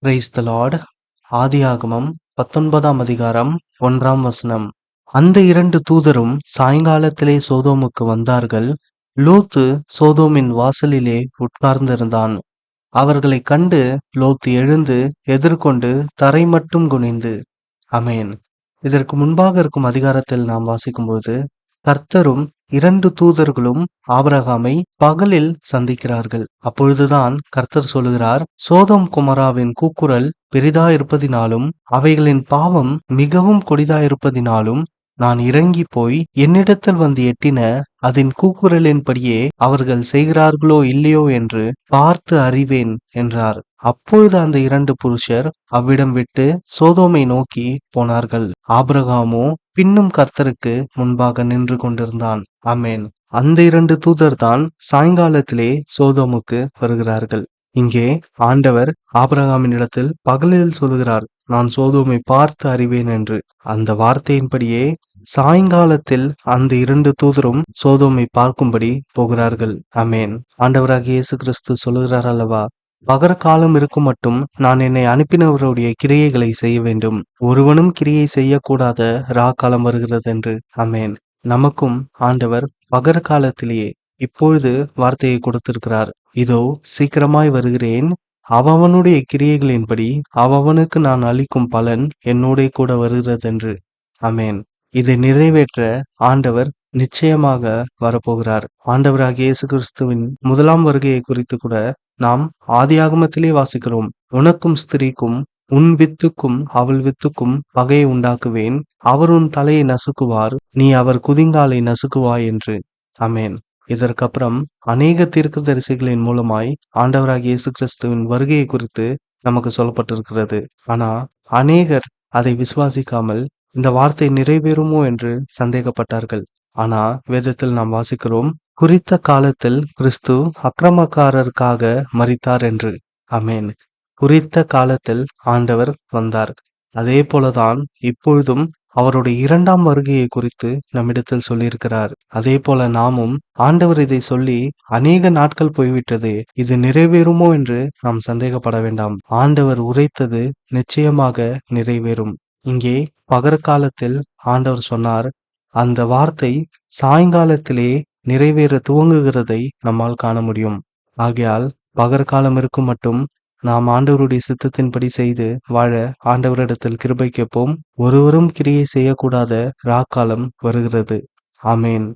Praise the Lord. ஆதியாகமம் 19ஆம் அதிகாரம் 1ஆம் வசனம். அந்த 2 தூதரும் சாயங்காலத்திலே சோதோமுக்கு வந்தார்கள். லோத்து சோதோமின் வாசலிலே உட்கார்ந்திருந்தான். அவர்களைக் கண்டு லோத்து எழுந்து எதிர்கொண்டு தரை மட்டும் குனிந்து. ஆமென். இதற்கு முன்பாக இருக்கும் அதிகாரத்தில் நாம் வாசிக்கும்போது கர்த்தரும் 2 தூதர்களும் ஆபிரகாமை பகலில் சந்திக்கிறார்கள். அப்பொழுதுதான் கர்த்தர் சொல்லுகிறார், சோதோம் குமராவின் கூக்குரல் பெரிதாயிருப்பதினாலும் அவைகளின் பாவம் மிகவும் கொடிதாயிருப்பதினாலும் நான் இறங்கி போய் என்னிடத்தில் வந்து எட்டின அதன் கூக்குரலின்படியே அவர்கள் செய்கிறார்களோ இல்லையோ என்று பார்த்து அறிவேன் என்றார். அப்பொழுது அந்த 2 புருஷர் அவ்விடம் விட்டு சோதோமை நோக்கி போனார்கள். ஆபிரகாமோ பின்னும் கர்த்தருக்கு முன்பாக நின்று கொண்டிருந்தான். ஆமென். அந்த 2 தூதர்தான் சாயங்காலத்திலே சோதோமுக்கு வருகிறார்கள். இங்கே ஆண்டவர் ஆபிரகாமின் இடத்தில் பகலில் சொல்லுகிறார், நான் சோதோமை பார்த்து அறிவேன் என்று. அந்த வார்த்தையின்படியே சாயங்காலத்தில் அந்த 2 தூதரும் சோதோமை பார்க்கும்படி போகிறார்கள். ஆமென். ஆண்டவராகிய இயேசு கிறிஸ்து சொல்லுகிறார் அல்லவா, பகற்காலம் இருக்கும் மட்டும் நான் என்னை அனுப்பினவருடைய கிரியைகளை செய்ய வேண்டும், ஒருவனும் கிரியை செய்யக்கூடாத காலம் வருகிறது என்று. ஆமென். நமக்கும் ஆண்டவர் பகற்காலத்திலேயே இப்பொழுது வார்த்தையை கொடுத்திருக்கிறார். இதோ சீக்கிரமாய் வருகிறேன், அவனுடைய கிரியைகளின்படி அவனுக்கு நான் அளிக்கும் பலன் என்னோட கூட வருகிறது என்று. ஆமென். இதை நிறைவேற்ற ஆண்டவர் நிச்சயமாக வரப்போகிறார். ஆண்டவராகிய இயேசு கிறிஸ்துவின் முதலாம் வருகையை குறித்து கூட நாம் ஆதியாகமத்திலே வாசிக்கிறோம். உனக்கும் ஸ்திரீக்கும் உன் வித்துக்கும் அவள் வித்துக்கும் பகையை உண்டாக்குவேன், அவர் உன் தலையை நசுக்குவார், நீ அவர் குதிங்காலை நசுக்குவாய் என்று. ஆமென். இதற்கப்புறம் அநேக தீர்க்கதரிசிகளின் மூலமாய் ஆண்டவராகிய இயேசு கிறிஸ்துவின் வருகையை குறித்து நமக்கு சொல்லப்பட்டிருக்கிறது. ஆனா அநேகர் அதை விசுவாசிக்காமல் இந்த வார்த்தை நிறைவேறுமோ என்று சந்தேகப்பட்டார்கள். ஆனா வேதத்தில் நாம் வாசிக்கிறோம், குறித்த காலத்தில் கிறிஸ்து அக்கிரமக்காரருக்காக மரித்தார் என்று. ஆமென். குறித்த காலத்தில் ஆண்டவர் வந்தார். அதே போலதான் இப்பொழுதும் அவருடைய 2ஆம் வருகையை குறித்து நம்மிடத்தில் சொல்லியிருக்கிறார். அதே போல நாமும் ஆண்டவர் இதை சொல்லி அநேக நாட்கள் போய்விட்டது, இது நிறைவேறுமோ என்று நாம் சந்தேகப்பட வேண்டாம். ஆண்டவர் உரைத்தது நிச்சயமாக நிறைவேறும். இங்கே பகற்காலத்தில் ஆண்டவர் சொன்னார், அந்த வார்த்தை சாயங்காலத்திலே நிறைவேற துவங்குகிறதை நம்மால் காண முடியும். ஆகையால் பகற்காலம் இருக்கும் மட்டும் நாம் ஆண்டவருடைய சித்தத்தின்படி செய்து வாழ ஆண்டவரிடத்தில் கிருபை கேட்போம். ஒருவரும் கிரியை செய்யக்கூடாத ராக்காலம் வருகிறது. ஆமென்.